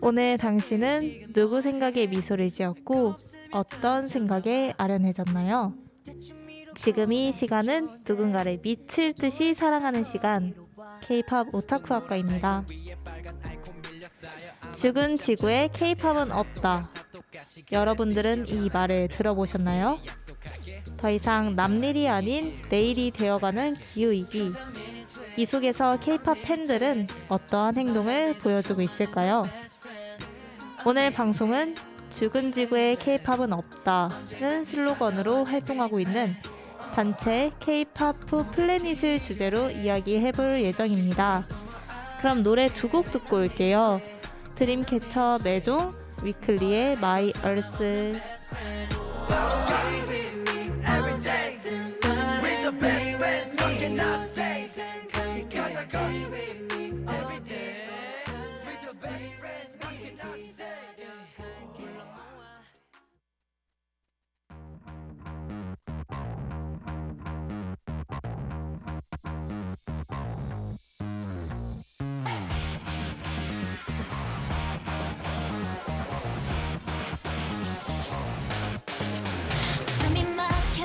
오늘 당신은 누구 생각에 미소를 지었고 어떤 생각에 아련해졌나요? 지금 이 시간은 누군가를 미칠 듯이 사랑하는 시간, K-팝 오타쿠 학과입니다. 죽은 지구에 K-팝은 없다. 여러분들은 이 말을 들어보셨나요? 더 이상 남일이 아닌 내일이 되어가는 기후위기. 이 속에서 K-팝 팬들은 어떠한 행동을 보여주고 있을까요? 오늘 방송은 죽은 지구에 K-팝은 없다는 슬로건으로 활동하고 있는 단체 K-팝 플래닛을 주제로 이야기해볼 예정입니다. 그럼 노래 두 곡 듣고 올게요. 드림캐쳐 매종, 위클리의 My Earth. 숨이 막혀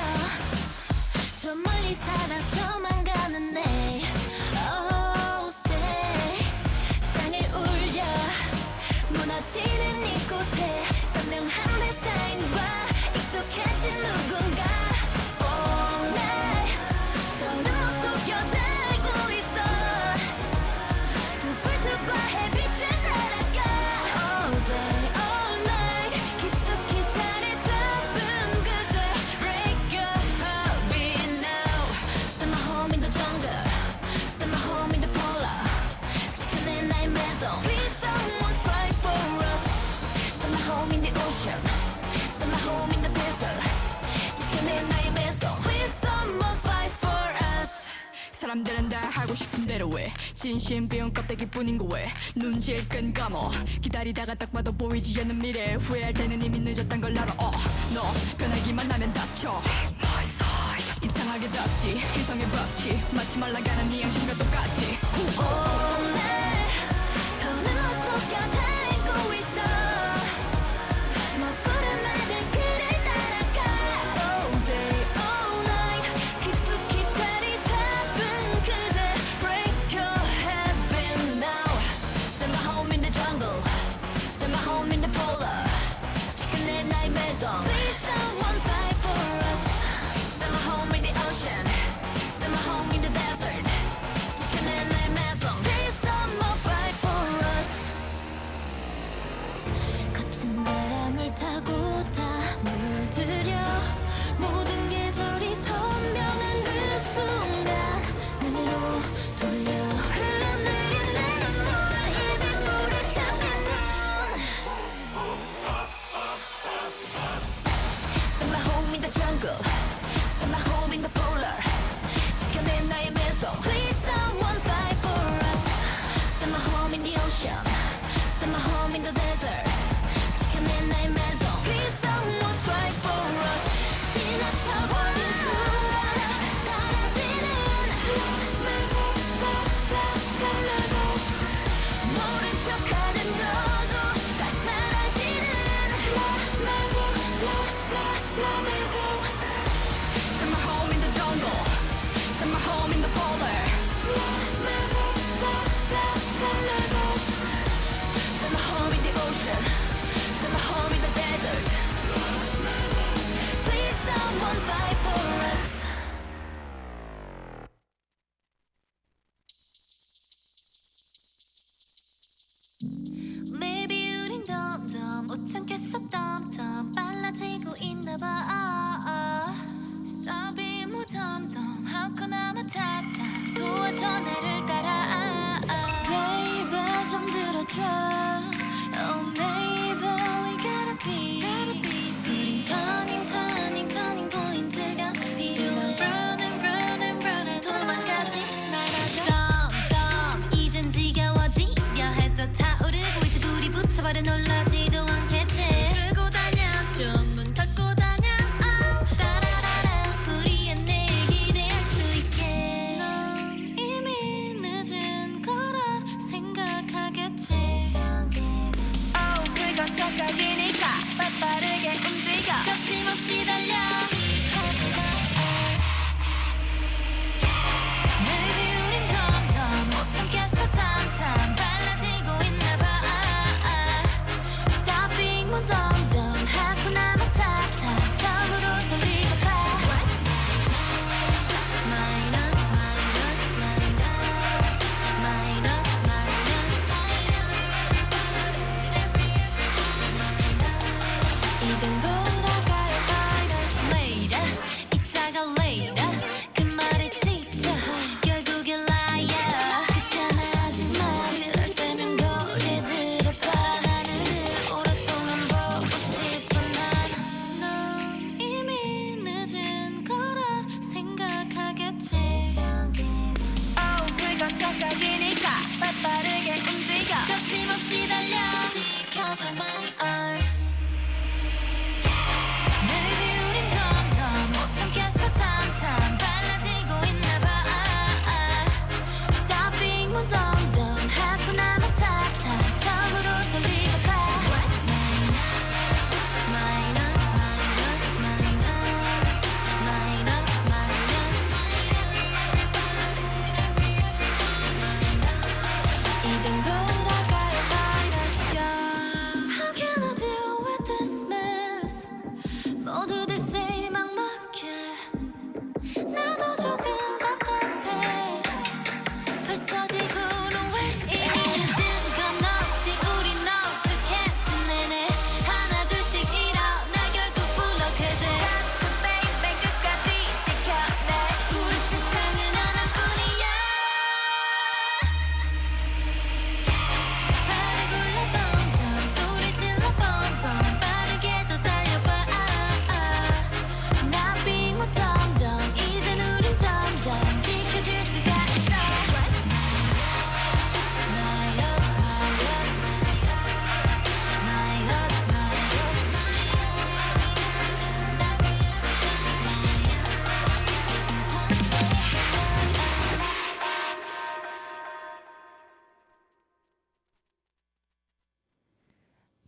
저 멀리 사라져만 가는데 Oh stay 땅을 울려 무너지는 이곳에 선명한 데사인과 익숙해진 누군가 All night 더는 못 속여들고 있어 숲불들과 햇빛을 따라가 All day all night 깊숙이 자리 잡은 그대 Break your heartbeat now Send my home in the jungle Send my home in the polar 지켜내 나의 매점 Please someone fight for us Send my home in the ocean Send my home in the desert 지켜내 나의 매점 Please someone fight for us 사람들은 다 하고 싶은 대로 해 진심 비운 껍데기뿐인 거왜 눈질 끈 감어 기다리다가 딱 봐도 보이지 않는 미래 후회할 때는 이미 늦었단 걸 알아 너 변하기만 하면 다쳐 이상하게 덥지 이성의 법칙 마치 말라가는 네 양심과 똑같이 All night 더는 못 속여들고 있어 먹구름 맑은 길을 따라가 All day all night 깊숙이 자리 잡은 그대 Break your habit now Send my home in the jungle Send my home in the polar 지켜내 나의 매점 Please someone fight for us Send my home in the ocean Send my home in the desert 지켜내 나의 매점 Please someone fight for us 거친 바람을 타고 다 물들여 모든 계절이 선명한 그 순간으로 돌려 흘러내린 내 눈물 이 빗물에 잠긴 눈 Send my home in the jungle Send my home in the polar 지켜내 나의 매점 Please someone fight for us Send my home in the ocean Send my home in the desert 지켜내 나의 매점 Please someone fight for us 지나쳐버린 순간 사라지는 매점 매점 모른 척하는 너도 다 사라지는 매점 매점 my arms. Baby 우린 점점 못 참겠어 탐탐 빨라지고 있나봐. Stop being 무덤덤 하고 나면 탓탓 처음으로 돌리고 가. Minus, minus, minus, 이 정도라가야 minus야. How can I deal with this mess? 모두들 say 막막해. 나도 조금 답답해. 벌써 지구는 waste. 이미 늦은 건 없지 우린 어떻게든 내내 하나 둘씩 일어나 결국 불러그대. Baby 끝까지 지켜내. 우리 세상은 하나뿐이야. 발을 굴려 덤덤 소리 질러 뻔뻔 빠르게도 달려봐. Not being 무덤덤 이젠 우린 점점 지켜줄 수가 있어.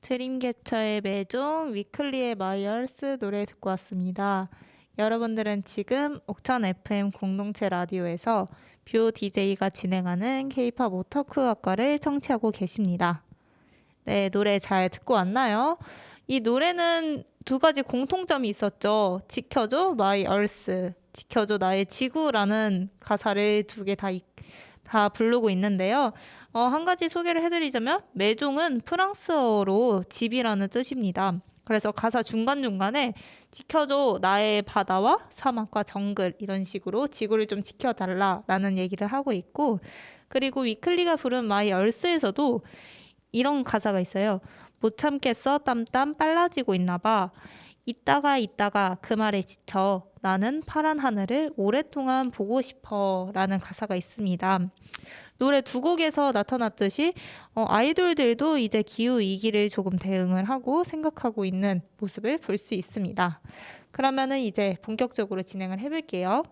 드림캐쳐의 매종, 위클리의 마이얼스 노래 듣고 왔습니다. 여러분들은 지금 옥천 FM 공동체 라디오에서 뷰 DJ가 진행하는 K-팝 오타쿠 학과를 청취하고 계십니다. 네, 노래 잘 듣고 왔나요? 이 노래는 두 가지 공통점이 있었죠. 지켜줘, 마이 얼스, 지켜줘, 나의 지구라는 가사를 두 개 다 부르고 있는데요. 한 가지 소개를 해드리자면 매종은 프랑스어로 집이라는 뜻입니다. 그래서 가사 중간중간에 지켜줘 나의 바다와 사막과 정글 이런 식으로 지구를 좀 지켜달라라는 얘기를 하고 있고, 그리고 위클리가 부른 마이 얼스에서도 이런 가사가 있어요. 못 참겠어 땀땀 빨라지고 있나봐. 있다가 그 말에 지쳐 나는 파란 하늘을 오랫동안 보고 싶어 라는 가사가 있습니다. 노래 두 곡에서 나타났듯이 아이돌들도 이제 기후위기를 조금 대응을 하고 생각하고 있는 모습을 볼 수 있습니다. 그러면은 이제 본격적으로 진행을 해볼게요.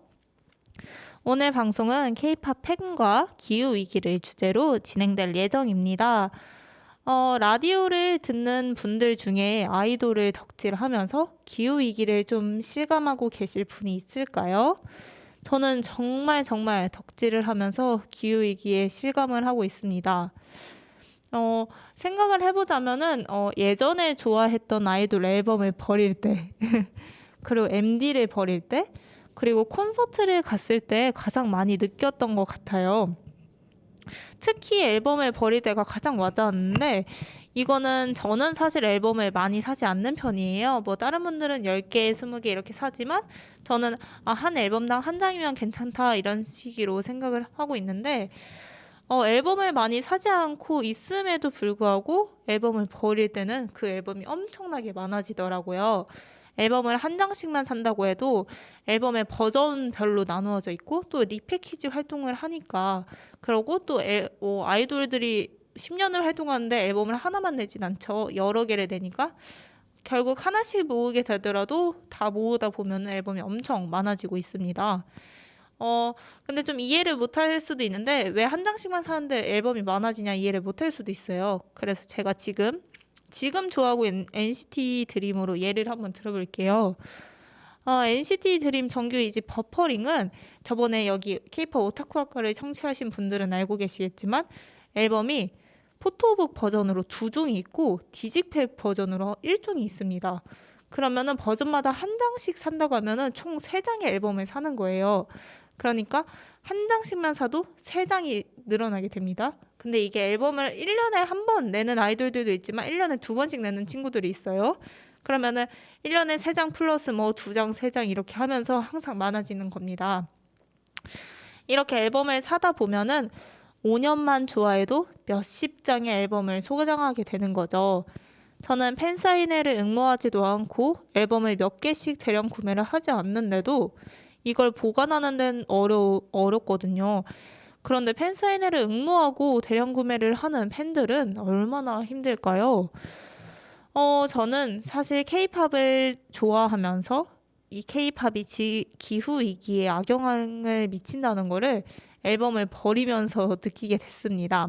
오늘 방송은 K-팝 팬과 기후위기를 주제로 진행될 예정입니다. 라디오를 듣는 분들 중에 아이돌을 덕질하면서 기후위기를 좀 실감하고 계실 분이 있을까요? 저는 정말 덕질을 하면서 기후위기에 실감을 하고 있습니다. 생각을 해보자면은 예전에 좋아했던 아이돌 앨범을 버릴 때 그리고 MD를 버릴 때 그리고 콘서트를 갔을 때 가장 많이 느꼈던 것 같아요. 특히 앨범을 버릴 때가 가장 와닿았는데 이거는 저는 사실 앨범을 많이 사지 않는 편이에요. 뭐 다른 분들은 10개, 20개 이렇게 사지만 저는 한 앨범당 한 장이면 괜찮다 이런 식으로 생각을 하고 있는데 앨범을 많이 사지 않고 있음에도 불구하고 앨범을 버릴 때는 그 앨범이 엄청나게 많아지더라고요. 앨범을 한 장씩만 산다고 해도 앨범의 버전별로 나누어져 있고 또 리패키지 활동을 하니까, 그리고 또 아이돌들이 10년을 활동하는데 앨범을 하나만 내진 않죠. 여러 개를 내니까 결국 하나씩 모으게 되더라도 다 모으다 보면 앨범이 엄청 많아지고 있습니다. 근데 좀 이해를 못할 수도 있는데 왜 한 장씩만 사는데 앨범이 많아지냐 이해를 못할 수도 있어요. 그래서 제가 지금 좋아하고 있는 NCT 드림으로 예를 한번 들어볼게요. NCT 드림 정규 2집 버퍼링은 저번에 여기 K-팝 오타쿠 학과를 청취하신 분들은 알고 계시겠지만 앨범이 포토북 버전으로 2종이 있고 디지팩 버전으로 1종이 있습니다. 그러면은 버전마다 한 장씩 산다고 하면은 총 3장의 앨범을 사는 거예요. 그러니까 한 장씩만 사도 3장이 늘어나게 됩니다. 근데 이게 앨범을 1년에 한 번 내는 아이돌들도 있지만 1년에 2번씩 내는 친구들이 있어요. 그러면은 1년에 3장 플러스 뭐 2장, 3장 이렇게 하면서 항상 많아지는 겁니다. 이렇게 앨범을 사다 보면은 5년만 좋아해도 몇십 장의 앨범을 소장하게 되는 거죠. 저는 팬사인회를 응모하지도 않고 앨범을 몇 개씩 대량 구매를 하지 않는데도 이걸 보관하는 데는 어렵거든요. 그런데 팬사인회를 응모하고 대량 구매를 하는 팬들은 얼마나 힘들까요? 저는 사실 케이팝을 좋아하면서 이 케이팝이 기후 위기에 악영향을 미친다는 거를 앨범을 버리면서 느끼게 됐습니다.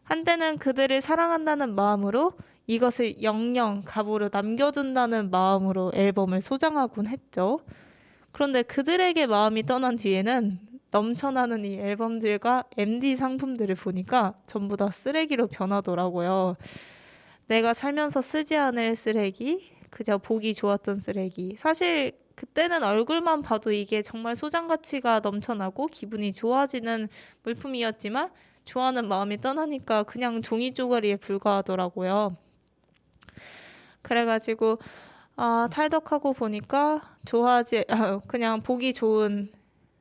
한때는 그들을 사랑한다는 마음으로 이것을 영영 갑으로 남겨둔다는 마음으로 앨범을 소장하곤 했죠. 그런데 그들에게 마음이 떠난 뒤에는 넘쳐나는 이 앨범들과 MD 상품들을 보니까 전부 다 쓰레기로 변하더라고요. 내가 살면서 쓰지 않을 쓰레기, 그저 보기 좋았던 쓰레기. 사실 그때는 얼굴만 봐도 이게 정말 소장 가치가 넘쳐나고 기분이 좋아지는 물품이었지만 좋아하는 마음이 떠나니까 그냥 종이 쪼가리에 불과하더라고요. 그래가지고 탈덕하고 보니까 그냥 보기 좋은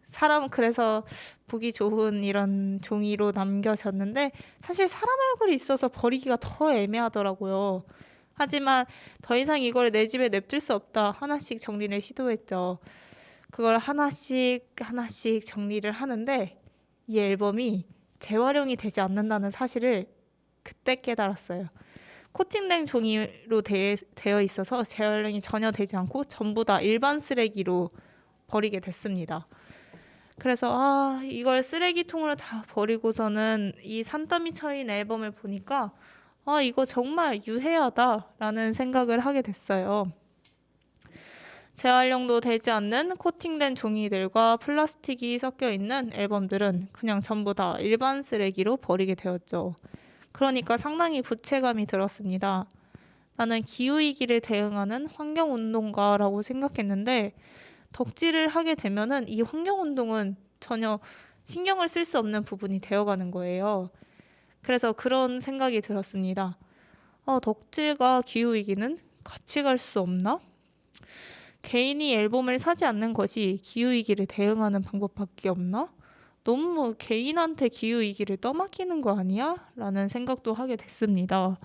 사람, 그래서 보기 좋은 이런 종이로 남겨졌는데 사실 사람 얼굴이 있어서 버리기가 더 애매하더라고요. 하지만 더 이상 이걸 내 집에 냅둘 수 없다. 하나씩 정리를 시도했죠. 그걸 하나씩 정리를 하는데 이 앨범이 재활용이 되지 않는다는 사실을 그때 깨달았어요. 코팅된 종이로 되어 있어서 재활용이 전혀 되지 않고 전부 다 일반 쓰레기로 버리게 됐습니다. 그래서 이걸 쓰레기통으로 다 버리고서는 이 산더미 처인 앨범을 보니까 이거 정말 유해하다라는 생각을 하게 됐어요. 재활용도 되지 않는 코팅된 종이들과 플라스틱이 섞여 있는 앨범들은 그냥 전부 다 일반 쓰레기로 버리게 되었죠. 그러니까 상당히 부채감이 들었습니다. 나는 기후위기를 대응하는 환경운동가라고 생각했는데 덕질을 하게 되면은 이 환경운동은 전혀 신경을 쓸 수 없는 부분이 되어가는 거예요. 그래서 그런 생각이 들었습니다. 덕질과 기후위기는 같이 갈 수 없나? 개인이 앨범을 사지 않는 것이 기후위기를 대응하는 방법밖에 없나? 너무 개인한테 기후위기를 떠맡기는 거 아니야? 라는 생각도 하게 됐습니다.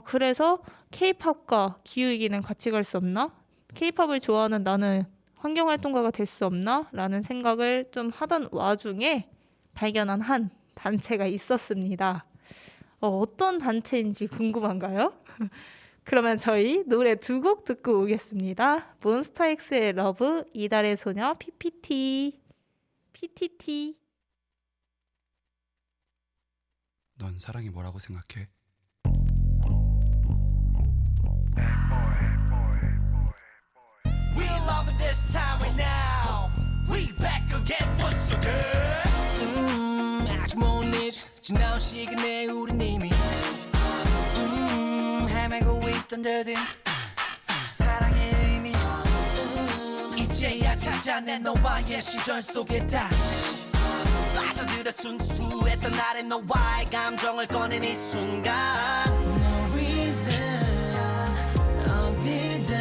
그래서 케이팝과 기후위기는 같이 갈 수 없나? 케이팝을 좋아하는 나는 환경활동가가 될 수 없나? 라는 생각을 좀 하던 와중에 발견한 한 단체가 있었습니다. 어떤 단체인지 궁금한가요? 그러면 저희 노래 2곡 듣고 오겠습니다. 몬스타엑스의 러브, 이달의 소녀, PPT. 넌 사랑이 뭐라고 생각해? We love it this time right now. We back again once again. 아직 못 잊어 지나온 시간에 우린 이미 헤매고 있던 듯한 사랑의 의미 이제야 찾아낸 너와의 시절 속에 다시 빠져들어 순수했던 나의 너와의 감정을 꺼낸 이 순간 No reason 어디든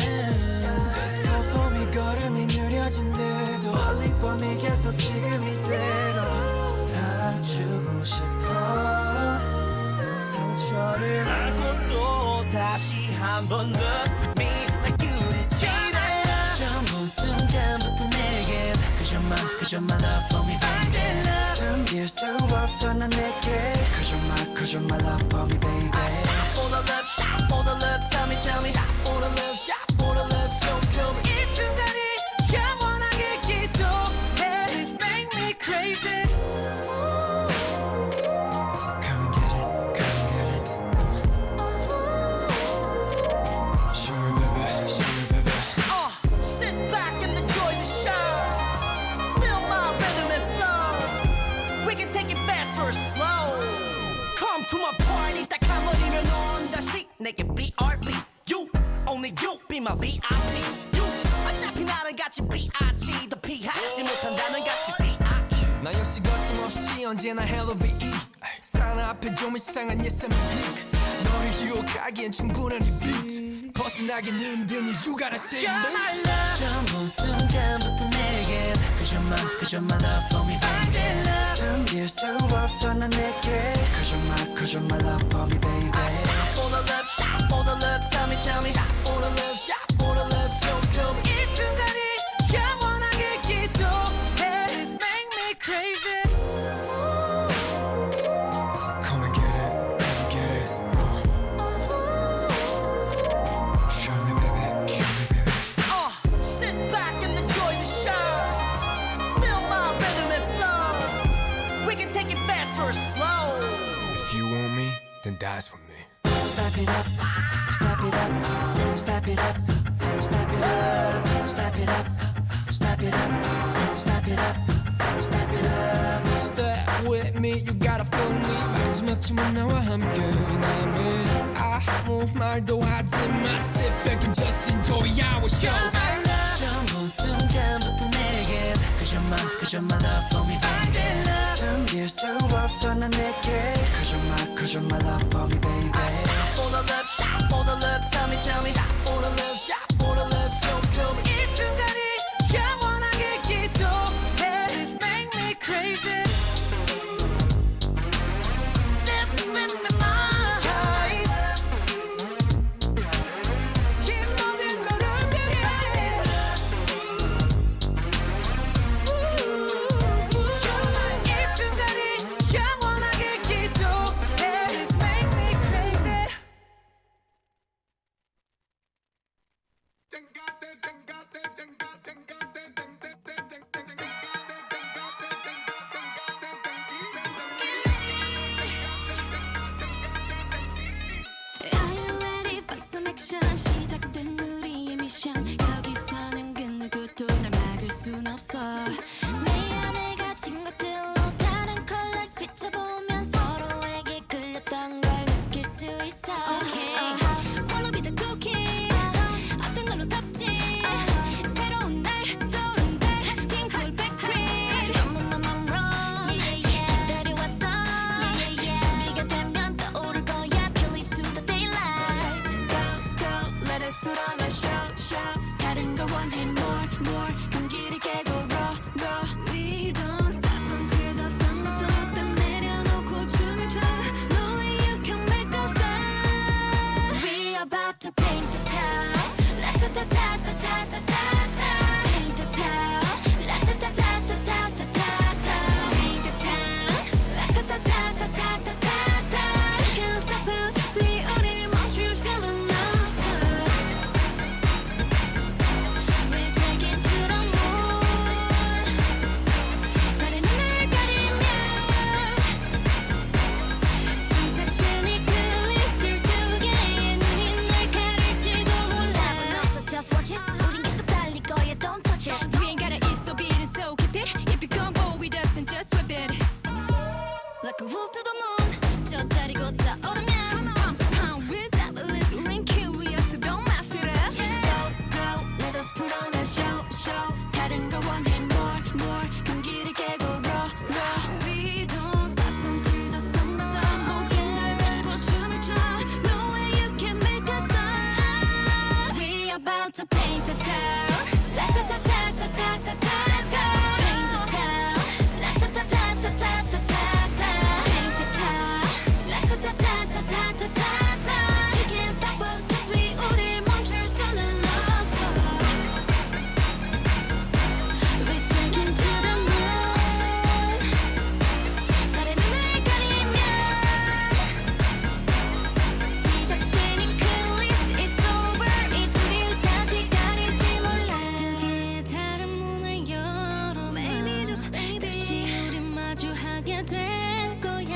Just go for me 걸음이 느려진 듯도 멀리 봄이 계속 지금 이대로 다 주고 싶어 상처를 안고 또 다시 한 번 더 Me like you did 처음 본 순간부터 내게 그저 my love for me baby 숨길 수 없어 난 내게 그저 my love for me baby Shot for the love, shot for the love Tell me Shot for the love, shot for the love tell me 이 순간이 영원하게 기도해 This make me crazy Come get it Show me baby Sit back and enjoy the show Feel my rhythm and flow We can take it fast or slow Come to my party 딱 한 번이면 넌 다시 내게 BRB You, only you be my VIP You, 어차피 나는 같이 B.I.G 더 피하지 못한다는 같이 B.I.E 나 역시 거침없이 언제나 LOVE 사나 앞에 좀 이상한 예상의 픽 너를 유혹하기엔 충분한 이 비트 벗어나긴 힘든 You gotta say You're my love 처음 본 순간부터 내겐 그저 my love for me baby 숨길 수 없어 난 내게 그저 my love for me baby Shot for the love, shot for the love Tell me Shot for the love, shot for the love tell me 이 순간이 영원하게 기도해 This make me crazy Come and get it Step it up, step it up, step it up, step it up, step it up, step it up, step it up. Step with me, you gotta feel me. 마지막쯤은 나와 함께 남은 아무 말도 하지 마. Sit back and just enjoy our show. 처음 본 순간부터 내게 Cause you're my love for me baby. 숨길 수 없어 난 내게 Cause you're my love for me baby. For the love, shot for the love, tell me For the love, shot for the love, tell me 이 순간이 영원하게 기도해. This make me crazy. Step with me my heart. 이 모든 걸 운명해. 이 순간이 영원하게 기도해. This make me crazy. Are you ready for some action? 시작된 우리의 미션. 여기서는 그 누구도 날 막을 순 없어. 내 안에 갇힌 것들로 다른 컬러스 비춰보면 서로에게 끌렸던 걸 느낄 수 있어. Okay. Wanna be the cookie. 어떤 걸로 덮지? 새로운 날 떠오른 달 핑크홀 백퀸. I'm wrong. 기다려왔던 준비가 되면 떠오를 거야. Kill it to the daylight. Go let us put on a show. 다른 걸 원해 more 경기를 깨고 raw. We don't stop until the sun goes up. 다 내려놓고 춤을 춰. No way you can make us stop. We about to paint the town. La-ta-ta-ta-ta-ta-ta-ta-ta. Paint the town. La-ta-ta-ta-ta-ta-ta-ta. Paint the town. La-ta-ta-ta-ta-ta-ta-ta. Can't stop us. We 우릴 멈출 수는 없어. We're taking to the moon. 다른 눈을 가리면 시작된 이 클립스 두 개의 눈이 널 가릴지도 몰라. Just watch it. 우린 계속 달릴 거야. Don't touch it. We ain't gotta eat so beat it so keep it. If you come bold with us and just whip it. Like a wolf to the moon. 저 다리 걷다 오르면 We're devilish, we're curious, so don't mess with us. Go let us put on a show. 다른 걸 원해 more 경기를 깨고 raw. We don't stop until the sun goes up. 모든 걸 걸고 춤을 춰. No way you can make us stop. We about to paint the town. La-ta-ta-ta-ta-ta-ta-ta. Let's go. Paint the town. La-ta-ta-ta-ta-ta-ta-ta. Paint the town. La-ta-ta-ta-ta-ta-ta-ta. You can't stop us 'cause we 우릴 멈출 수는 없어. We're taking to the moon. 다른 눈을 가리면 시작된 이 클립스 is over. 이들이 다시 가릴지 몰라. 두 개의 다른 문을 열어. Maybe just maybe 다시 우리 마주하게 될 거야.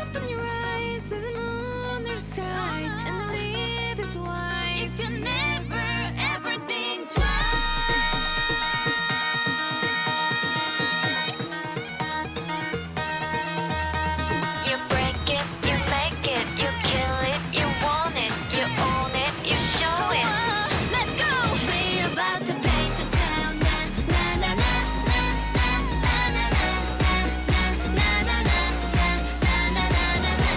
Open your eyes, there's a moon under the skies, and the leaf is white. If you never ever think twice. You break it, you make it, you kill it, you want it, you own it, you show it. Let's go. We about to paint the town. Na na na na na na na na na na na na na na na na.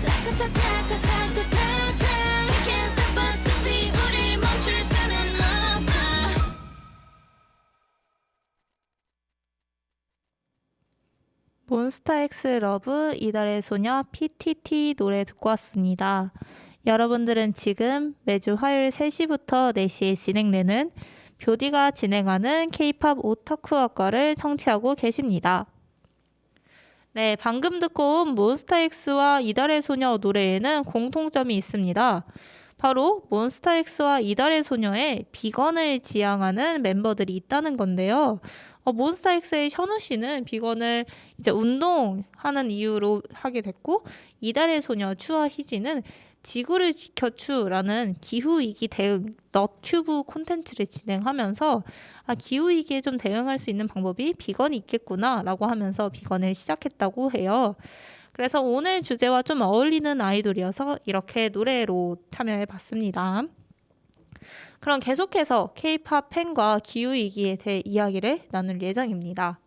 La ta ta ta ta ta ta ta. You can't stop us 'cause we 우릴 멈출 수는 없어. 몬스타엑스 러브 이달의 소녀 PTT 노래 듣고 왔습니다. 여러분들은 지금 매주 화요일 3시부터 4시에 진행되는 뷰디가 진행하는 K-팝 오타쿠학과를 청취하고 계십니다. 네, 방금 듣고 온 몬스타엑스와 이달의 소녀 노래에는 공통점이 있습니다. 바로 몬스타엑스와 이달의 소녀에 비건을 지향하는 멤버들이 있다는 건데요. 몬스타엑스의 현우 씨는 비건을 이제 운동하는 이유로 하게 됐고, 이달의 소녀 추와 희지는 지구를 지켜주라는 기후위기 대응 너튜브 콘텐츠를 진행하면서 기후위기에 좀 대응할 수 있는 방법이 비건이 있겠구나 라고 하면서 비건을 시작했다고 해요. 그래서 오늘 주제와 좀 어울리는 아이돌이어서 이렇게 노래로 참여해 봤습니다. 그럼 계속해서 K-팝 팬과 기후위기에 대해 이야기를 나눌 예정입니다.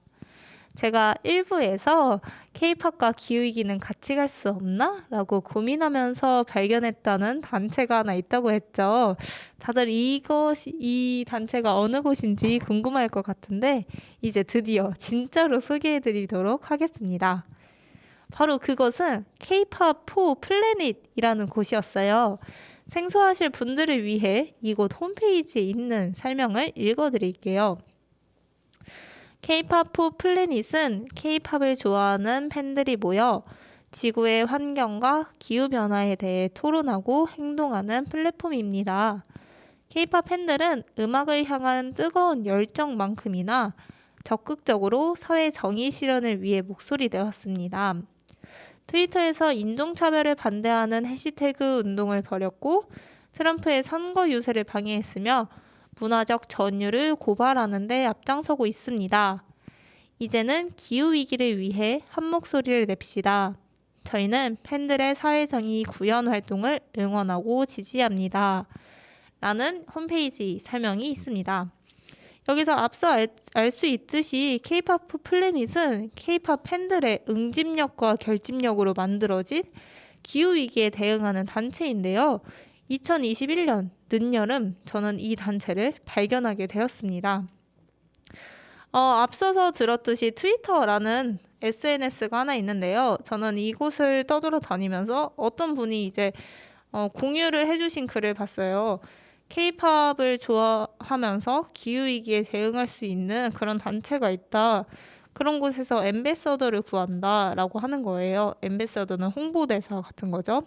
제가 1부에서 K-팝과 기후위기는 같이 갈 수 없나? 라고 고민하면서 발견했다는 단체가 하나 있다고 했죠. 다들 이 단체가 어느 곳인지 궁금할 것 같은데 이제 드디어 진짜로 소개해드리도록 하겠습니다. 바로 그것은 K-팝 포 플래닛이라는 곳이었어요. 생소하실 분들을 위해 이곳 홈페이지에 있는 설명을 읽어드릴게요. K-팝 포 플래닛은 K-팝을 좋아하는 팬들이 모여 지구의 환경과 기후변화에 대해 토론하고 행동하는 플랫폼입니다. K-팝 팬들은 음악을 향한 뜨거운 열정만큼이나 적극적으로 사회 정의 실현을 위해 목소리 내었습니다. 트위터에서 인종차별을 반대하는 해시태그 운동을 벌였고 트럼프의 선거 유세를 방해했으며 문화적 전유를 고발하는 데 앞장서고 있습니다. 이제는 기후위기를 위해 한 목소리를 냅시다. 저희는 팬들의 사회정의 구현 활동을 응원하고 지지합니다. 라는 홈페이지 설명이 있습니다. 여기서 앞서 알 수 있듯이 K-팝 플래닛은 K-팝 팬들의 응집력과 결집력으로 만들어진 기후위기에 대응하는 단체인데요. 2021년 늦여름 저는 이 단체를 발견하게 되었습니다. 앞서서 들었듯이 트위터라는 SNS가 하나 있는데요. 저는 이곳을 떠돌아다니면서 어떤 분이 이제 공유를 해주신 글을 봤어요. K-팝을 좋아하면서 기후위기에 대응할 수 있는 그런 단체가 있다. 그런 곳에서 앰베서더를 구한다라고 하는 거예요. 앰베서더는 홍보대사 같은 거죠.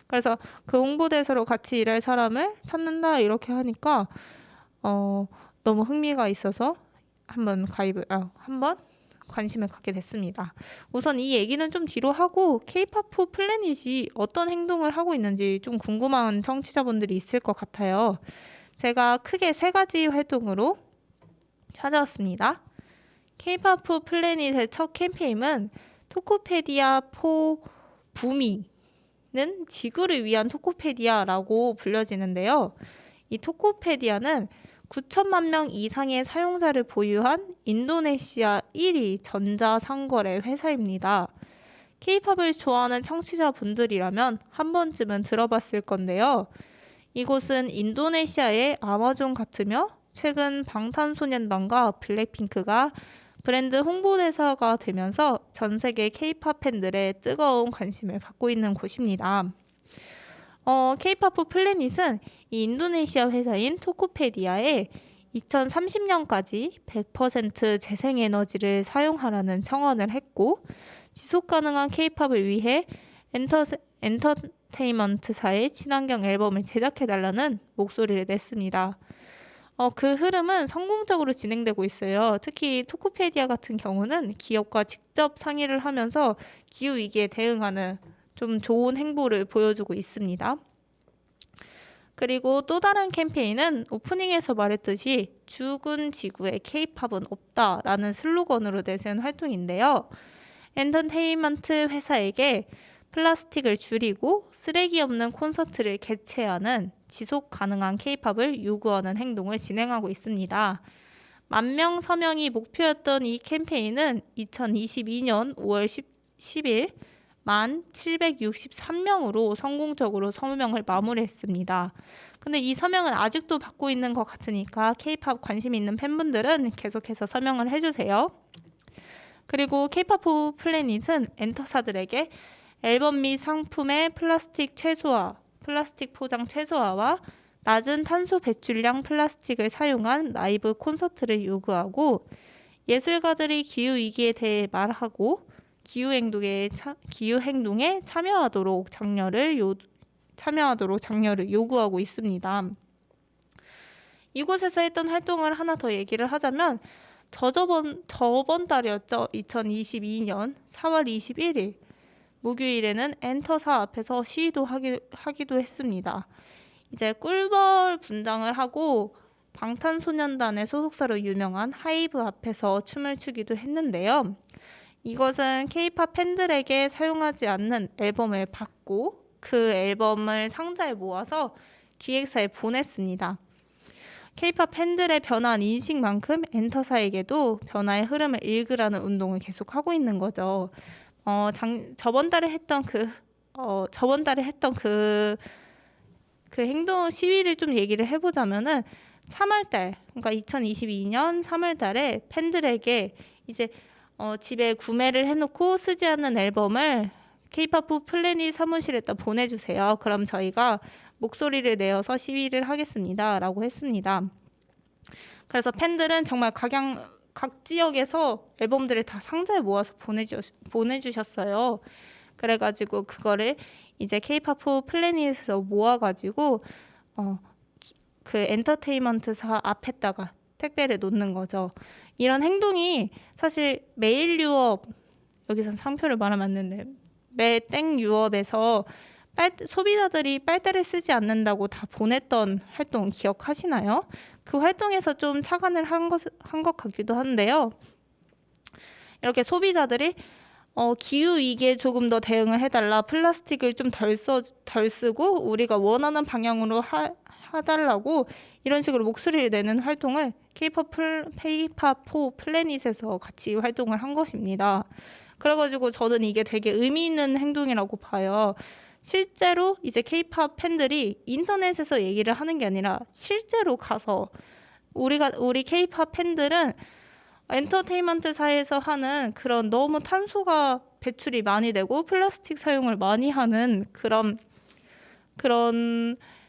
그래서 그 홍보대사로 같이 일할 사람을 찾는다 이렇게 하니까 너무 흥미가 있어서 한번 관심을 갖게 됐습니다. 우선 이 얘기는 좀 뒤로 하고 K-팝 포 플래닛이 어떤 행동을 하고 있는지 좀 궁금한 청취자분들이 있을 것 같아요. 제가 크게 3가지 활동으로 찾아왔습니다. K-팝 포 플래닛의 첫 캠페인은 토코페디아 포 부미는 지구를 위한 토코페디아라고 불려지는데요. 이 토코페디아는 9천만 명 이상의 사용자를 보유한 인도네시아 1위 전자상거래 회사입니다. K-팝을 좋아하는 청취자분들이라면 한 번쯤은 들어봤을 건데요. 이곳은 인도네시아의 아마존 같으며 최근 방탄소년단과 블랙핑크가 브랜드 홍보대사가 되면서 전 세계 K-팝 팬들의 뜨거운 관심을 받고 있는 곳입니다. K-팝 플래닛은 이 인도네시아 회사인 토코페디아에 2030년까지 100% 재생에너지를 사용하라는 청원을 했고 지속가능한 K-팝을 위해 엔터테인먼트사의 친환경 앨범을 제작해달라는 목소리를 냈습니다. 그 흐름은 성공적으로 진행되고 있어요. 특히 토코페디아 같은 경우는 기업과 직접 상의를 하면서 기후위기에 대응하는 좀 좋은 행보를 보여주고 있습니다. 그리고 또 다른 캠페인은 오프닝에서 말했듯이 죽은 지구에 K-팝은 없다라는 슬로건으로 내세운 활동인데요. 엔터테인먼트 회사에게 플라스틱을 줄이고 쓰레기 없는 콘서트를 개최하는 지속 가능한 K-팝을 요구하는 행동을 진행하고 있습니다. 10,000명 서명이 목표였던 이 캠페인은 2022년 5월 10일 1,763명으로 성공적으로 서명을 마무리했습니다. 근데 이 서명은 아직도 받고 있는 것 같으니까 K-팝 관심 있는 팬분들은 계속해서 서명을 해주세요. 그리고 K-팝 플래닛은 엔터사들에게 앨범 및 상품의 플라스틱 포장 최소화와 낮은 탄소 배출량 플라스틱을 사용한 라이브 콘서트를 요구하고 예술가들이 기후위기에 대해 말하고 기후행동에 참여하도록 장려를 요구하고 있습니다. 이곳에서 했던 활동을 하나 더 얘기를 하자면 저번 달이었죠. 2022년 4월 21일 목요일에는 엔터사 앞에서 시위도 하기도 했습니다. 이제 꿀벌 분장을 하고 방탄소년단의 소속사로 유명한 하이브 앞에서 춤을 추기도 했는데요. 이것은 K-팝 팬들에게 사용하지 않는 앨범을 받고 그 앨범을 상자에 모아서 기획사에 보냈습니다. K-팝 팬들의 변화한 인식만큼 엔터사에게도 변화의 흐름을 읽으라는 운동을 계속하고 있는 거죠. 저번 달에 했던 그 행동 시위를 좀 얘기를 해보자면은 3월달, 그러니까 2022년 3월달에 팬들에게 이제 집에 구매를 해놓고 쓰지 않는 앨범을 K-팝 플래닛 사무실에다 보내주세요. 그럼 저희가 목소리를 내어서 시위를 하겠습니다라고 했습니다. 그래서 팬들은 정말 각 지역에서 앨범들을 다 상자에 모아서 보내주셨어요. 그래가지고 그거를 이제 K-팝 플래닛에서 모아가지고 그 엔터테인먼트사 앞에다가 택배를 놓는 거죠. 이런 행동이 사실 메일 유업, 여기선 상표를 말하면 안 되는데 매땡 유업에서 소비자들이 빨대를 쓰지 않는다고 다 보냈던 활동 기억하시나요? 그 활동에서 좀 착안을 한 것 같기도 한데요. 이렇게 소비자들이 기후위기에 조금 더 대응을 해달라, 플라스틱을 좀 덜 쓰고 우리가 원하는 방향으로 해달라고 이런 식으로 목소리를 내는 활동을 K-팝 플래닛에서 같이 활동을 한 것입니다. 그래가지고 저는 이게 되게 의미 있는 행동이라고 봐요. 실제로 이제 K-팝 팬들이 인터넷에서 얘기를 하는 게 아니라 실제로 가서 우리 K-팝 팬들은 엔터테인먼트사에서 하는 그런 너무 탄소가 배출이 많이 되고 플라스틱 사용을 많이 하는 그런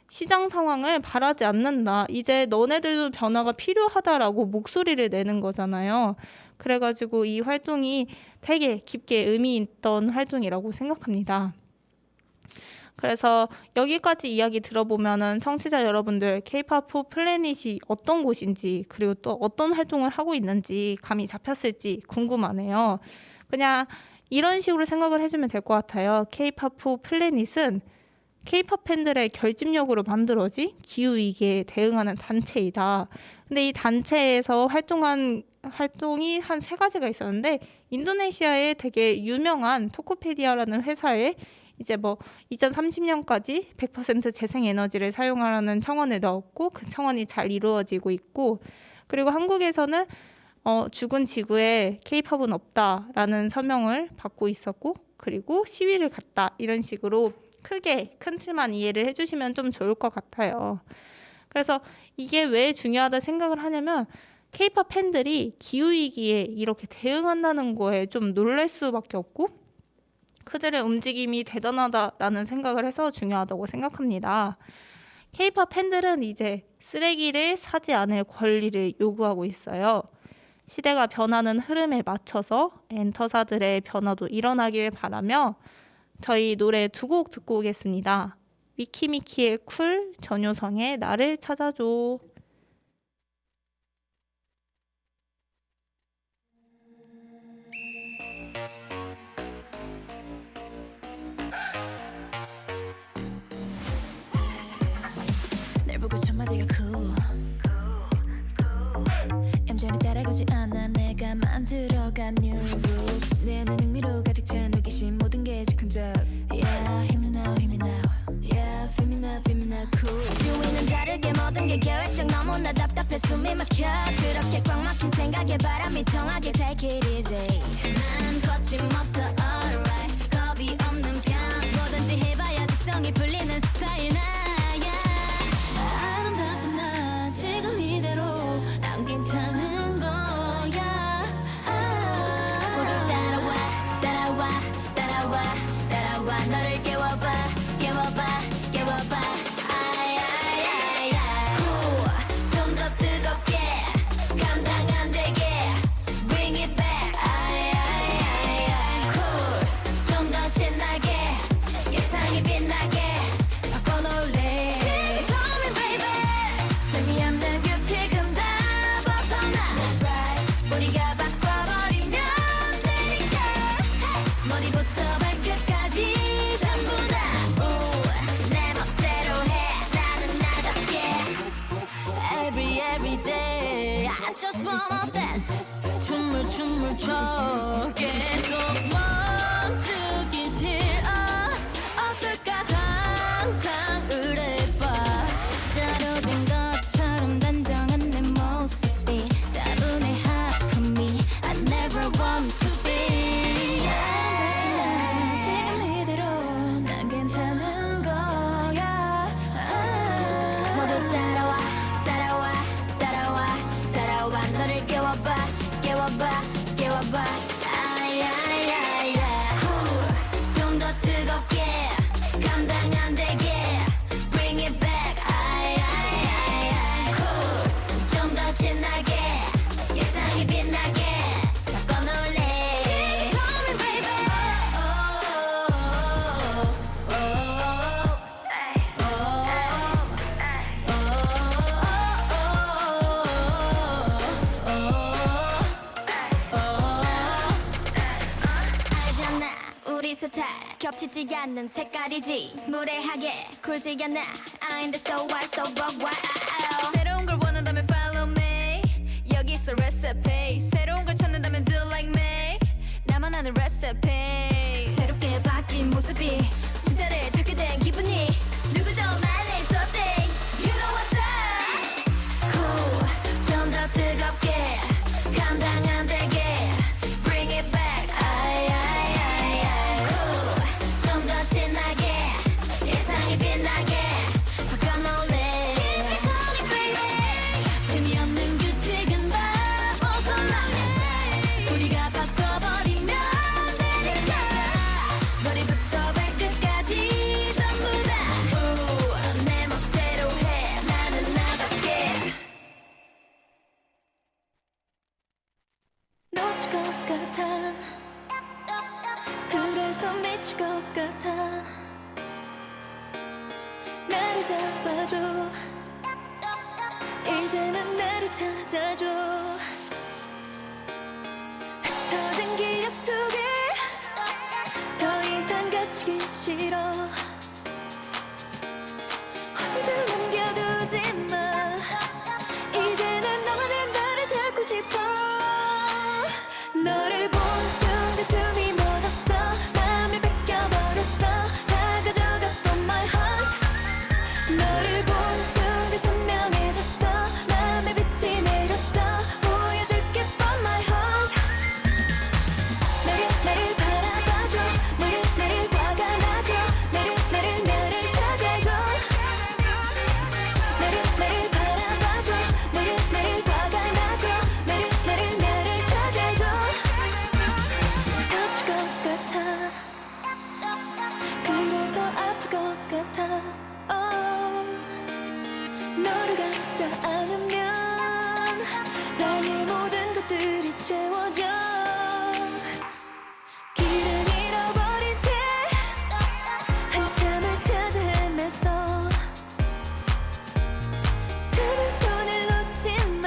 시장 상황을 바라지 않는다. 이제 너네들도 변화가 필요하다라고 목소리를 내는 거잖아요. 그래가지고 이 활동이 되게 깊게 의미 있던 활동이라고 생각합니다. 그래서 여기까지 이야기 들어보면은 청취자 여러분들 K-팝 플래닛이 어떤 곳인지 그리고 또 어떤 활동을 하고 있는지 감이 잡혔을지 궁금하네요. 그냥 이런 식으로 생각을 해주면 될 것 같아요. K-팝 플래닛은 K-팝 팬들의 결집력으로 만들어진 기후위기에 대응하는 단체이다. 근데 이 단체에서 활동이 한 3가지가 있었는데 인도네시아의 되게 유명한 토코페디아라는 회사에 이제 2030년까지 100% 재생에너지를 사용하라는 청원을 넣었고 그 청원이 잘 이루어지고 있고, 그리고 한국에서는 죽은 지구에 K-팝은 없다라는 서명을 받고 있었고, 그리고 시위를 갔다, 이런 식으로 크게 큰 틀만 이해를 해주시면 좀 좋을 것 같아요. 그래서 이게 왜 중요하다 생각을 하냐면 K-팝 팬들이 기후위기에 이렇게 대응한다는 거에 좀 놀랄 수밖에 없고 그들의 움직임이 대단하다라는 생각을 해서 중요하다고 생각합니다. K-팝 팬들은 이제 쓰레기를 사지 않을 권리를 요구하고 있어요. 시대가 변하는 흐름에 맞춰서 엔터사들의 변화도 일어나길 바라며 저희 노래 2곡 듣고 오겠습니다. 미키미키의 쿨, 전효성의 나를 찾아줘. 날 보고 첫마디가 cool 얌전히 따라가지 않아 내가 만들어간 new rules 내 안에 흥미로 가득 찬 호기심 모든 게 즉흥적 Yeah, hear me now, hear me now Yeah, feel me now, feel me now, cool 주위는 다르게 모든 게 계획적 너무나 답답해 숨이 막혀 그렇게 꽉 막힌 생각에 바람이 통하게 take it easy 난 거침없어 alright 겁이 없는 편 뭐든지 해봐야 특성이 풀리는 스타일 나야 아름답잖아 지금 이대로 난 괜찮은 거야 모두 따라와 따라와 따라와 따라와 너를 깨워봐 깨워봐 깨워봐 좀 더 뜨겁게 감당 안 되게 Bring it back cool 좀 더 신나게 예상이 빛나게 바꿔놓을래 멈춰 계속 멈추긴 싫어 어떨까 상상을 해봐 짜려진 것처럼 단정한 내 모습이 따분해 half of me I never want to be 지금 이대로 난 괜찮은 거야 모두 따라와 따라와 따라와 따라와 너를 깨워봐 깨워봐 깨워봐 아야야야 좀 더 뜨겁게 감당 안 되게 Bring it back 아야야야 좀 더 신나게 예상이 빛나게 바꿔놓을래 Call me baby 알잖아 우리 스타일 겹치지 않는 색깔이지 무례하게 굴지 않아 I'm the so wild so buck wild 새로운 걸 원한다면 follow me 여기서 recipe 새로운 걸 찾는다면 do like me 나만 아는 recipe 새롭게 바뀐 모습이 진짜를 찾게 된 기분이 누구도 말할 수 없지 You know what's up cool 좀 더 뜨겁게 감당 안 되게 Bring it back 아야야야 cool 좀 더 신나게 예상이 빛나게 바꿔놓을래 Keep it going baby 재미없는 규칙은 다 벗어나게 우리가 바꿔버리면 되니까 머리부터 발끝까지 전부 다내 멋대로 해 나는 나답게 놓칠 것 같아 그래서 미칠 것 같아 나를 잡아줘 이제는 나를 찾아줘 흩어진 기억 속에 더 이상 갇히기 싫어 혼자 남겨두지 마 이제는 너는 나를 찾고 싶어 너를 본 순간 숨이 멎었어 맘을 뺏겨버렸어 다 가져갔던 my heart 너를 본 순간 선명해졌어 맘에 빛이 내렸어 보여줄게 from my heart 나를 바라봐줘 나를 화가 나줘 나를 차지해줘 나를 바라봐줘 나를 화가 나줘 나를 차지해줘 다칠 것 같아 그래서 아플 것 같아 너를 감싸 안으면 나의 모든 것들이 채워져 길을 잃어버린 채 한참을 찾아 헤맸어 잡은 손을 놓지 마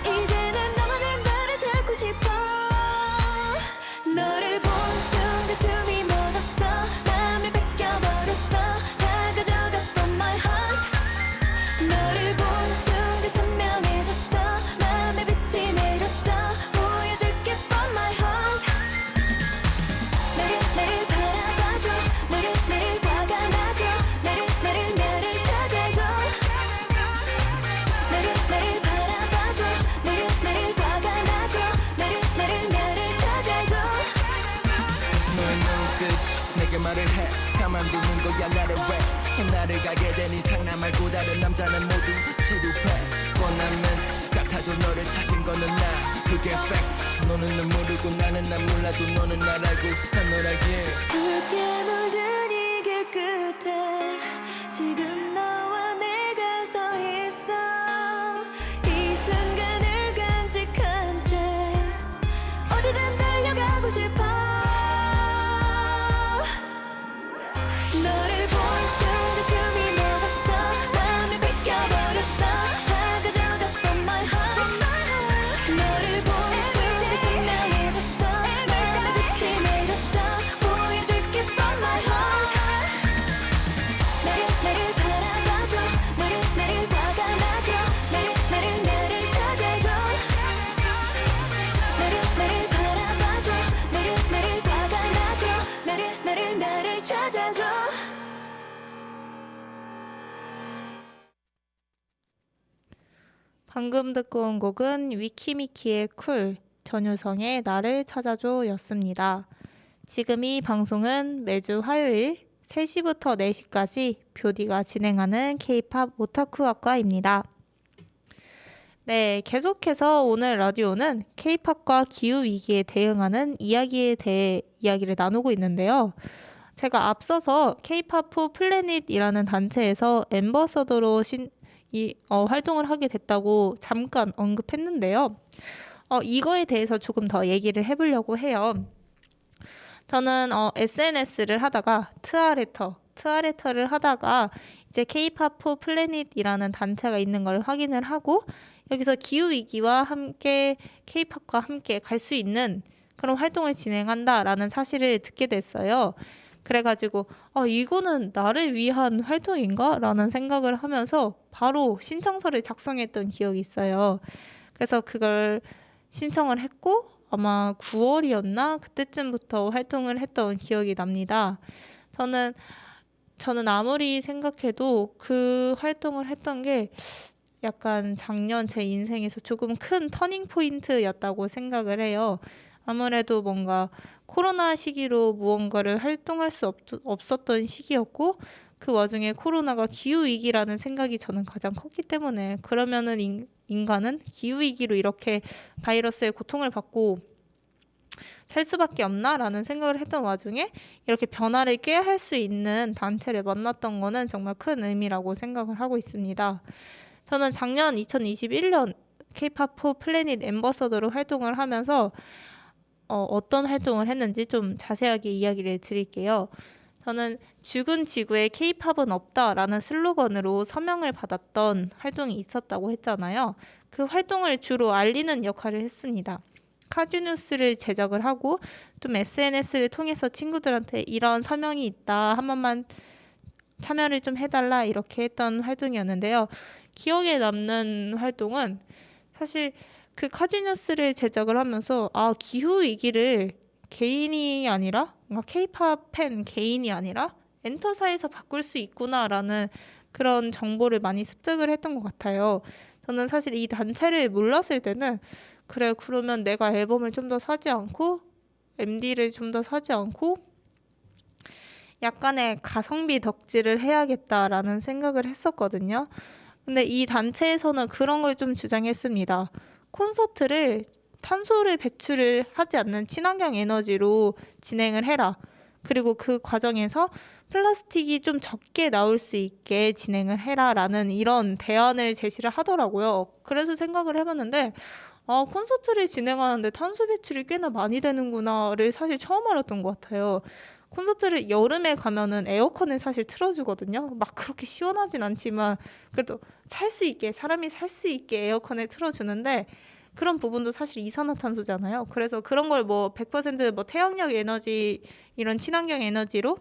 이제는 너는 나를 찾고 싶어 너를 본 순간 숨이 멎었어 맘을 뺏겨버렸어 다 가져갔던 my heart 너를 본 순간 선명해졌어 맘에 빛이 내렸어 보여줄게 from my heart 나를 바라봐줘 나를 화가 나줘 나를 차지해줘 나를 바라봐줘 나를 화가 나줘 나를 차지해줘 너의 눈빛 내게 말을 해 가만두는 거야 나를 왜 나를 가게 된 이상 나 말고 다른 남자는 모두 지루해 뻔한 멘트 같아도 너를 찾은 거는 나 그게 팩트 너는 날 모르고 나는 날 몰라도 너는 날 알고 난 널 알기에 붉게 물든 이 길 끝에 지금 너와 내가 서 있어 이 순간을 간직한 채 어디든 달려가고 싶어 너를 본 순간 숨이 멎었어 맘을 뺏겨버렸어 다 가져갔던 my heart 너를 본 순간 선명해졌어 맘에 빛이 내렸어 보여줄게 from my heart 나를 방금 듣고 온 곡은 위키미키의 쿨, 전효성의 나를 찾아줘 였습니다. 지금 이 방송은 매주 화요일 3시부터 4시까지 뷰디가 진행하는 K-팝 오타쿠학과입니다. 네, 계속해서 오늘 라디오는 K-팝과 기후위기에 대응하는 이야기에 대해 이야기를 나누고 있는데요. 제가 앞서서 K-팝 포 플래닛이라는 단체에서 앰버서더로 활동을 하게 됐다고 잠깐 언급했는데요. 이거에 대해서 조금 더 얘기를 해보려고 해요. 저는 SNS를 하다가 트아레터를 하다가 이제 K-팝 포 플래닛이라는 단체가 있는 걸 확인을 하고 여기서 기후위기와 함께 K-팝과 함께 갈 수 있는 그런 활동을 진행한다라는 사실을 듣게 됐어요. 그래가지고 이거는 나를 위한 활동인가? 라는 생각을 하면서 바로 신청서를 작성했던 기억이 있어요. 그래서 그걸 신청을 했고 아마 9월이었나? 그때쯤부터 활동을 했던 기억이 납니다. 저는 아무리 생각해도 그 활동을 했던 게 약간 작년 제 인생에서 조금 큰 터닝 포인트였다고 생각을 해요. 아무래도 뭔가 코로나 시기로 무언가를 활동할 수 없었던 시기였고 그 와중에 코로나가 기후위기라는 생각이 저는 가장 컸기 때문에 그러면은 인간은 기후위기로 이렇게 바이러스의 고통을 받고 살 수밖에 없나라는 생각을 했던 와중에 이렇게 변화를 꾀할 수 있는 단체를 만났던 거는 정말 큰 의미라고 생각을 하고 있습니다. 저는 작년 2021년 K-팝 포 플래닛 앰버서더로 활동을 하면서 어떤 활동을 했는지 좀 자세하게 이야기를 드릴게요. 저는 죽은 지구에 K-팝은 없다라는 슬로건으로 서명을 받았던 활동이 있었다고 했잖아요. 그 활동을 주로 알리는 역할을 했습니다. 카드뉴스를 제작을 하고 좀 SNS를 통해서 친구들한테 이런 서명이 있다 한 번만 참여를 좀 해달라 이렇게 했던 활동이었는데요. 기억에 남는 활동은 사실 그 카드뉴스를 제작을 하면서 기후위기를 개인이 아니라 뭔가 K-팝 팬 개인이 아니라 엔터사에서 바꿀 수 있구나라는 그런 정보를 많이 습득을 했던 것 같아요. 저는 사실 이 단체를 몰랐을 때는 그래 그러면 내가 앨범을 좀 더 사지 않고 MD를 좀 더 사지 않고 약간의 가성비 덕질을 해야겠다라는 생각을 했었거든요. 근데 이 단체에서는 그런 걸 좀 주장했습니다. 콘서트를 탄소를 배출을 하지 않는 친환경 에너지로 진행을 해라. 그리고 그 과정에서 플라스틱이 좀 적게 나올 수 있게 진행을 해라라는 이런 대안을 제시를 하더라고요. 그래서 생각을 해봤는데 콘서트를 진행하는데 탄소 배출이 꽤나 많이 되는구나를 사실 처음 알았던 것 같아요. 콘서트를 여름에 가면은 에어컨을 사실 틀어주거든요. 막 그렇게 시원하진 않지만 그래도 사람이 살 수 있게 에어컨을 틀어주는데 그런 부분도 사실 이산화탄소잖아요. 그래서 그런 걸 100% 태양력 에너지 이런 친환경 에너지로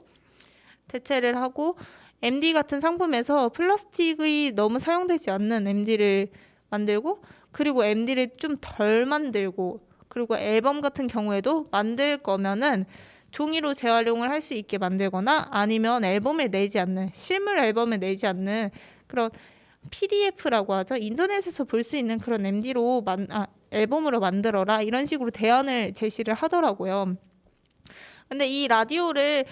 대체를 하고 MD 같은 상품에서 플라스틱이 너무 사용되지 않는 MD를 만들고 그리고 MD를 좀 덜 만들고 그리고 앨범 같은 경우에도 만들 거면은 종이로 재활용을 할 수 있게 만들거나 아니면 실물 앨범을 내지 않는 그런 PDF라고 하죠. 인터넷에서 볼 수 있는 그런 MD로 앨범으로 만들어라 이런 식으로 대안을 제시를 하더라고요. 근데 이 라디오를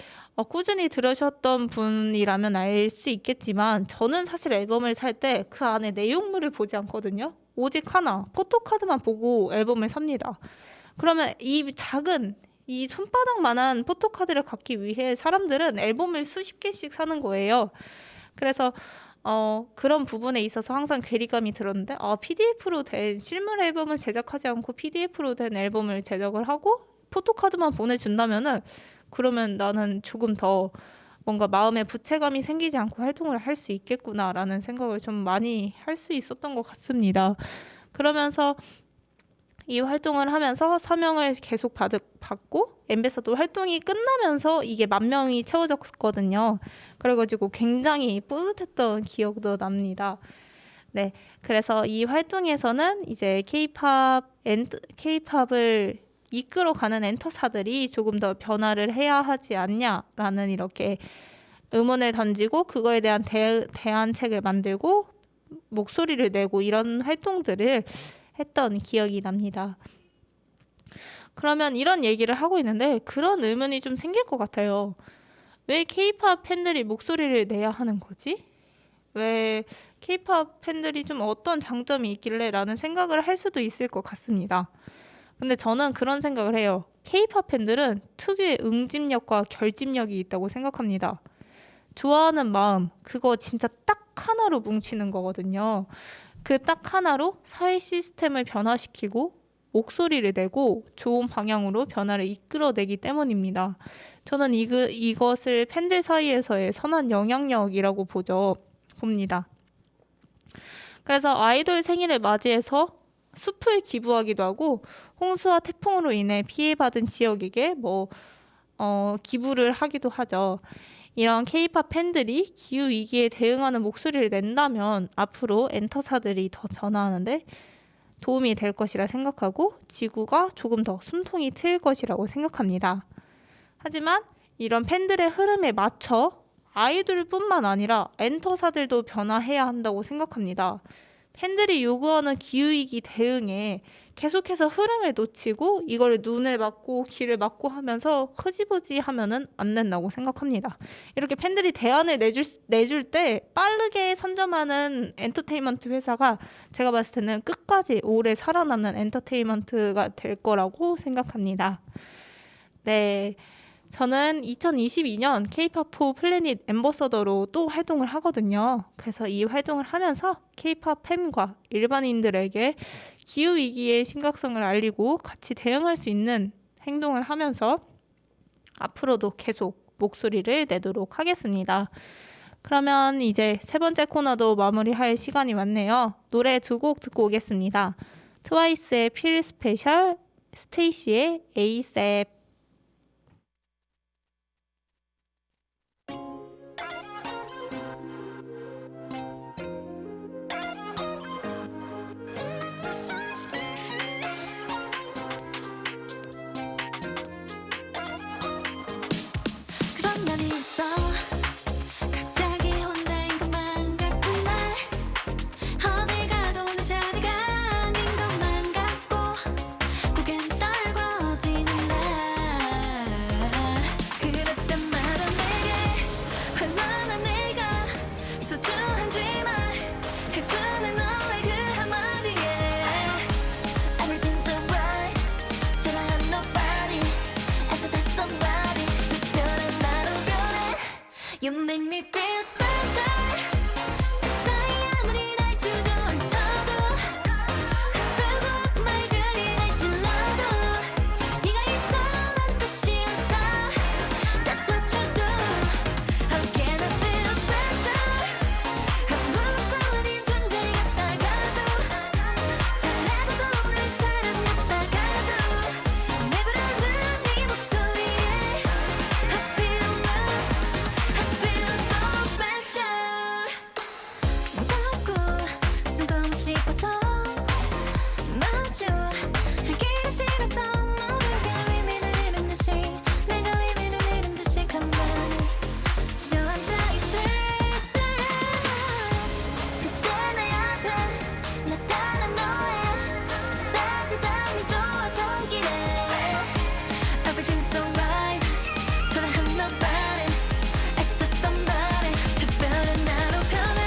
꾸준히 들으셨던 분이라면 알 수 있겠지만 저는 사실 앨범을 살 때 그 안에 내용물을 보지 않거든요. 오직 하나, 포토카드만 보고 앨범을 삽니다. 그러면 이 손바닥만한 포토카드를 갖기 위해 사람들은 앨범을 수십 개씩 사는 거예요. 그래서 그런 부분에 있어서 항상 괴리감이 들었는데 PDF로 된 실물 앨범을 제작하지 않고 PDF로 된 앨범을 제작을 하고 포토카드만 보내준다면은 그러면 나는 조금 더 뭔가 마음에 부채감이 생기지 않고 활동을 할 수 있겠구나라는 생각을 좀 많이 할 수 있었던 것 같습니다. 그러면서 이 활동을 하면서 서명을 계속 받고 앰베서더 활동이 끝나면서 이게 10,000명이 채워졌거든요. 그래가지고 굉장히 뿌듯했던 기억도 납니다. 네, 그래서 이 활동에서는 이제 K-팝을 이끌어가는 엔터사들이 조금 더 변화를 해야 하지 않냐라는 이렇게 의문을 던지고 그거에 대한 대안책을 만들고 목소리를 내고 이런 활동들을 했던 기억이 납니다. 그러면 이런 얘기를 하고 있는데 그런 의문이 좀 생길 것 같아요. 왜 K-팝 팬들이 목소리를 내야 하는 거지? 왜 K-팝 팬들이 좀 어떤 장점이 있길래 라는 생각을 할 수도 있을 것 같습니다. 근데 저는 그런 생각을 해요. K-팝 팬들은 특유의 응집력과 결집력이 있다고 생각합니다. 좋아하는 마음, 그거 진짜 딱 하나로 뭉치는 거거든요. 그 딱 하나로 사회 시스템을 변화시키고 목소리를 내고 좋은 방향으로 변화를 이끌어내기 때문입니다. 저는 이것을 팬들 사이에서의 선한 영향력이라고 봅니다. 그래서 아이돌 생일을 맞이해서 숲을 기부하기도 하고 홍수와 태풍으로 인해 피해받은 지역에게 기부를 하기도 하죠. 이런 K-팝 팬들이 기후위기에 대응하는 목소리를 낸다면 앞으로 엔터사들이 더 변화하는데 도움이 될 것이라 생각하고 지구가 조금 더 숨통이 트일 것이라고 생각합니다. 하지만 이런 팬들의 흐름에 맞춰 아이돌뿐만 아니라 엔터사들도 변화해야 한다고 생각합니다. 팬들이 요구하는 기후위기 대응에 계속해서 흐름을 놓치고 이걸 눈을 막고 귀를 막고 하면서 흐지부지 하면은 안 된다고 생각합니다. 이렇게 팬들이 대안을 내줄 때 빠르게 선점하는 엔터테인먼트 회사가 제가 봤을 때는 끝까지 오래 살아남는 엔터테인먼트가 될 거라고 생각합니다. 네. 저는 2022년 K-pop4 플래닛 앰버서더로 또 활동을 하거든요. 그래서 이 활동을 하면서 K-pop 팬과 일반인들에게 기후위기의 심각성을 알리고 같이 대응할 수 있는 행동을 하면서 앞으로도 계속 목소리를 내도록 하겠습니다. 그러면 이제 세 번째 코너도 마무리할 시간이 왔네요. 노래 두 곡 듣고 오겠습니다. 트와이스의 Feel Special, 스테이시의 ASAP. 그런 날이 있어 갑자기 혼자인 것만 같은 날 어딜 가도 내 자리가 아닌 것만 같고 고개는 떨궈지는 날 그럴 때마다 내게 얼마나 내가 소중한지 말해주는 너의 그 한마디에 Everything's alright 잘한 nobody 애써 다 somebody 특별한 나로 변해 You make me feel special 세상이 아무리 날 주저앉혀도 아프고 아픈 말들이 날 찔러도 네가 있어 난 다시 웃어 That's what you do How can I feel special 아무것도 아닌 존재 같다가도 잘해줘도 날 사람 같다가도 내 부르는 네 목소리에 I feel love I feel so special 자꾸 숨고 싶어서 마주 하기가 싫어서 모두가 의미를 잃은 듯이 내가 의미를 잃은 듯이 가만히 주저앉아 있을 때 그때 내 앞에 나타난 너의 따뜻한 미소와 손길에 Everything's alright 초라한 nobody 애써 다 somebody 특별한 나로 변해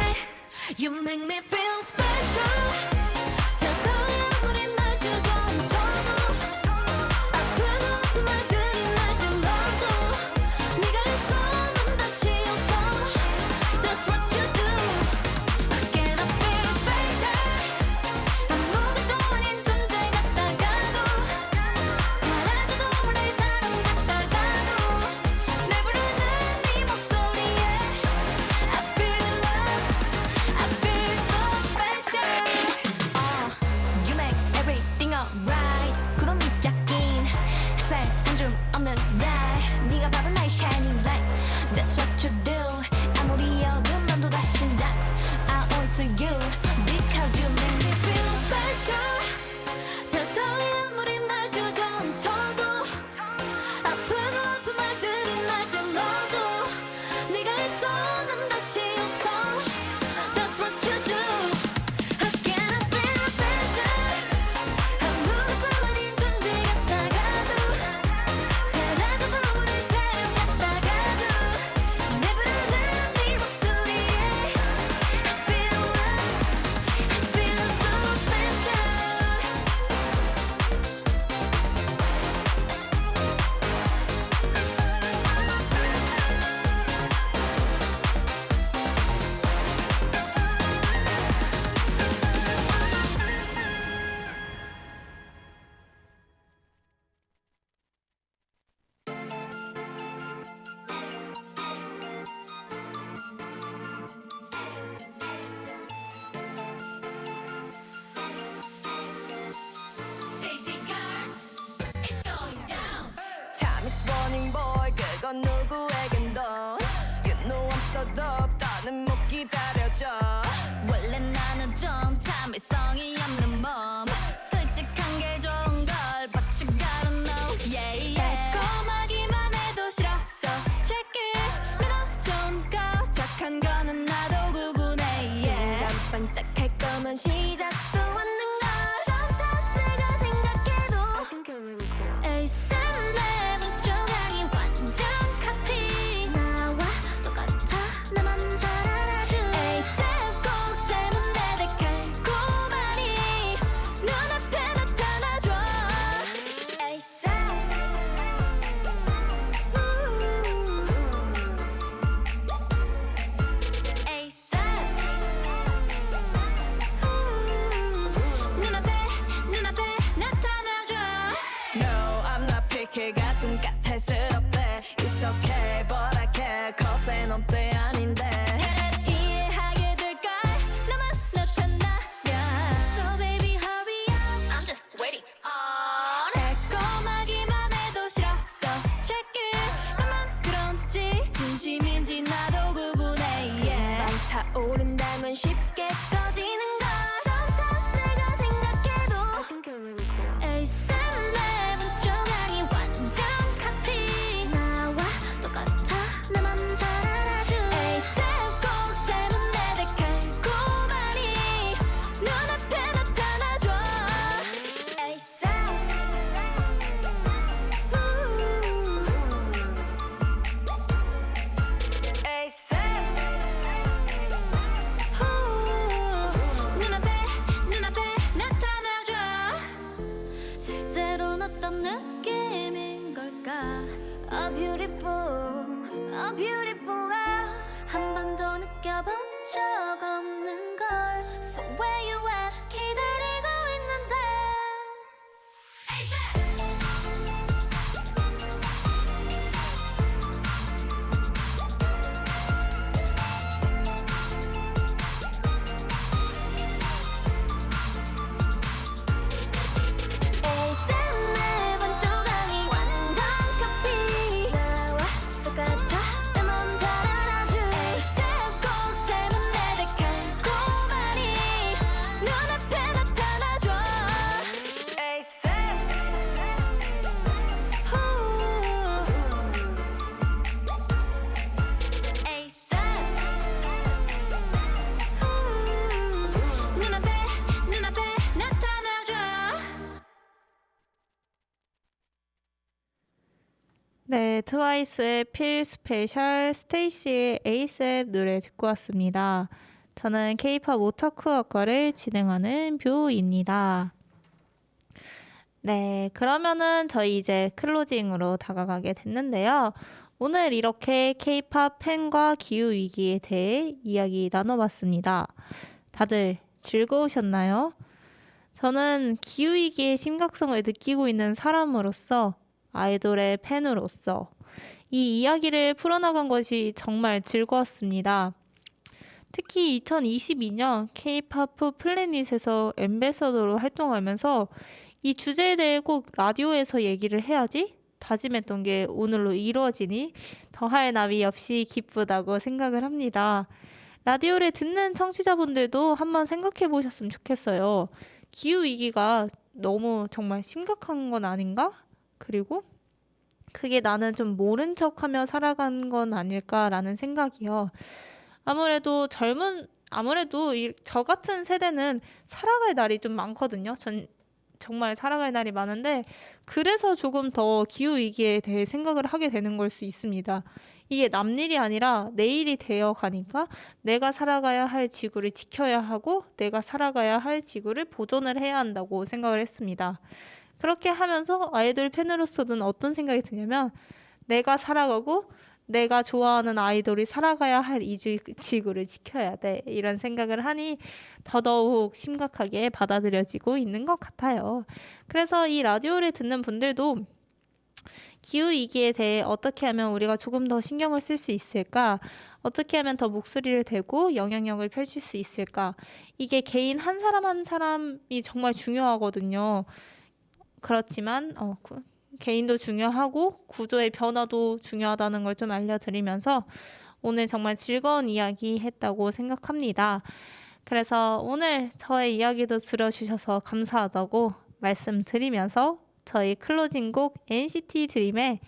You make me feel special 세상에 아무리 날 주저앉혀도 아프고 아픈 말들이 날 찔러도 네가 있어 난 다시 웃어 That's what you do How can I feel special 아무것도 아닌 존재 같다가도 사라져도 날 사람 같다가도 내 부르는 네 목소리에 I feel love I feel so special 그러면 시작도 왔는 걸 Sometimes 내가 생각해도 ASAP 내 맘조각이 완전 카피 나와 똑같아 내 맘 잘 알아줘 ASAP 꼭 닮은 내 달콤하니 눈앞에 나타나줘 ASAP 눈앞에 나타나줘 No, I'm not picky.가 좀 까탈스럽대. It's okay, but I care. 겁대 놈대 아닌데. 이해하게 될걸 나만 나타나면 So baby hurry up I'm just waiting on 달콤하기만 해도 싫어 So check it 나만 그런지 진심인지 나도 구분해 yeah. 타오른다면 쉽게 꺼지는 걸 Sometimes 내가 생각해도 ASAP 내 맘조각이 완전 카피 나와 똑같아 내 맘 잘 알아줘 ASAP 꼭 닮은 내 달콤하니 눈앞에 나타나줘 ASAP 눈앞에 나타나줘 실제로는 어떤 느낌인 걸까 A beautiful love 한 번도 느껴본 적 없는 걸 So where you at 기다리고 있는데 ASAP 내 반쪽아니 완전 커피 나와 똑같아 내 맘 잘 알아줘 ASAP 꼭 닮은 내 달콤하니 눈앞에 나타나줘 눈앞에 나타나줘 네, 트와이스의 필 스페셜, 스테이시의 에이셉 노래 듣고 왔습니다. 저는 K-pop 오타쿠 학과를 진행하는 뷰입니다. 네, 그러면은 저희 이제 클로징으로 다가가게 됐는데요. 오늘 이렇게 K-pop 팬과 기후 위기에 대해 이야기 나눠봤습니다. 다들 즐거우셨나요? 저는 기후 위기의 심각성을 느끼고 있는 사람으로서 아이돌의 팬으로서 이 이야기를 풀어나간 것이 정말 즐거웠습니다. 특히 2022년 K-pop 플래닛에서 앰베서더로 활동하면서 이 주제에 대해 꼭 라디오에서 얘기를 해야지 다짐했던 게 오늘로 이루어지니 더할 나위 없이 기쁘다고 생각을 합니다. 라디오를 듣는 청취자분들도 한번 생각해 보셨으면 좋겠어요. 기후위기가 너무 정말 심각한 건 아닌가? 그리고 그게 나는 좀 모른 척하며 살아간 건 아닐까라는 생각이요. 아무래도 저 같은 세대는 살아갈 날이 좀 많거든요. 전 정말 살아갈 날이 많은데 그래서 조금 더 기후위기에 대해 생각을 하게 되는 걸 수 있습니다. 이게 남일이 아니라 내일이 되어 가니까 내가 살아가야 할 지구를 지켜야 하고 내가 살아가야 할 지구를 보존을 해야 한다고 생각을 했습니다. 그렇게 하면서 아이돌 팬으로서는 어떤 생각이 드냐면 내가 살아가고 내가 좋아하는 아이돌이 살아가야 할 이 지구를 지켜야 돼. 이런 생각을 하니 더더욱 심각하게 받아들여지고 있는 것 같아요. 그래서 이 라디오를 듣는 분들도 기후위기에 대해 어떻게 하면 우리가 조금 더 신경을 쓸 수 있을까? 어떻게 하면 더 목소리를 대고 영향력을 펼칠 수 있을까? 이게 개인 한 사람 한 사람이 정말 중요하거든요. 그렇지만 개인도 중요하고 구조의 변화도 중요하다는 걸 좀 알려드리면서 오늘 정말 즐거운 이야기 했다고 생각합니다. 그래서 오늘 저의 이야기도 들어주셔서 감사하다고 말씀드리면서 저희 클로징곡 NCT 드림의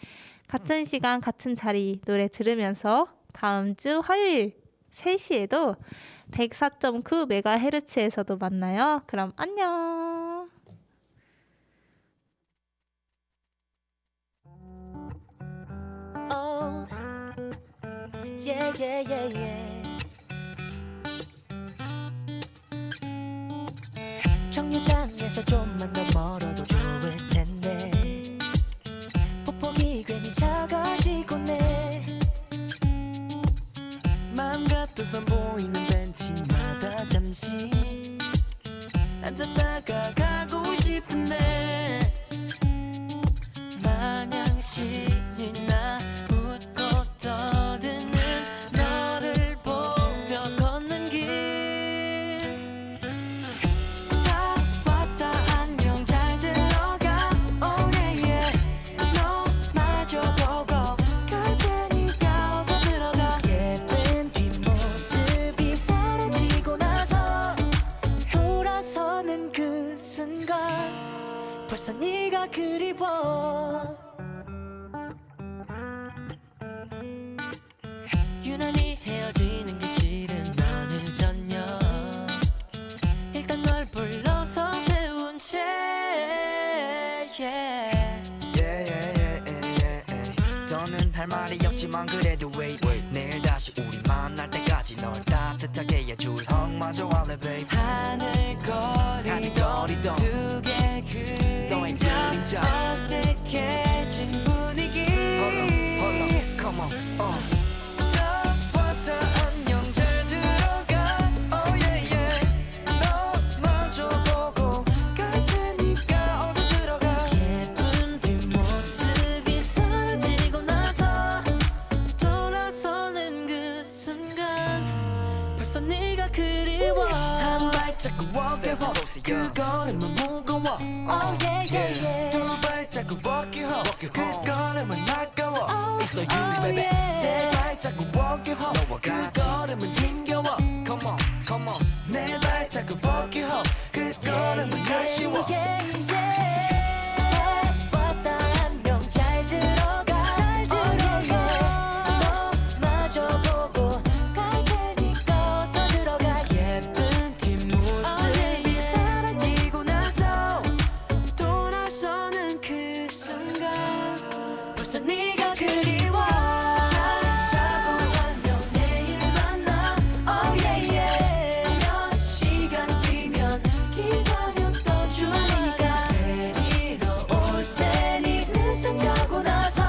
같은 시간 같은 자리 노래 들으면서 다음 주 화요일 3시에도 104.9MHz에서도 만나요. 그럼 안녕. Oh, yeah, yeah, yeah, yeah. 정류장에서 좀만 더 멀어도 좋을 텐데 폭폭이 괜히 작아지곤 해. 마음 같아서 보이는 벤치마다 잠시 앉았다가 가고 싶은데 마냥 신이 나 웃고 떠드는 너를 보며 걷는 길. 다 왔다 안녕 잘 들어가 oh yeah yeah. 너 마저 보고 갈 테니까 어서 들어가. 예쁜 뒷모습이 사라지고 나서 돌아서는 그 순간 벌써 네가 그리워. 유난히 헤어지는 게 싫은 너는 전혀 일단 널 불러서 세운 채 더는 할 말이 없지만 그래도 wait 내일 다시 우리 만날 때까지 널 따뜻하게 해줄 헝마저 할래 babe. 하늘거리도 두개 그림자 어색해진 분위기. Come on, 다 왔다 안녕 잘 들어가 oh yeah yeah. 너 마저 보고 갈 테니까 어서 들어가. 예쁜 뒷모습이 사라지고 나서 돌아서는 그 순간 벌써 네가 그리워. 한 발자국 walk it home 그 걸음은 무거워 oh yeah yeah yeah. 두 발자국 walk it home 그 걸음은 아까워 It's so you baby. 세 발자국 walk it home 그 걸음은 힘겨워 Come on come on. 네 발자국 walk it home 그 걸음은 아쉬워. 왔다 안녕 잘 들어가 너 마저 보고 갈 테니까 어서 들어가. 예쁜 뒷모습이 사라지고 나서 돌아서는 그 순간 벌써 네가 그리워. 자고 안녕 내일 만나 oh yeah yeah. 몇 시간 뒤면 기다렸던 주말이니까 데리러 올 테니 늦잠 자고 나서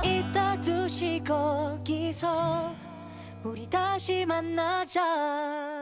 이따 2시 거기서 우리 다시 만나자.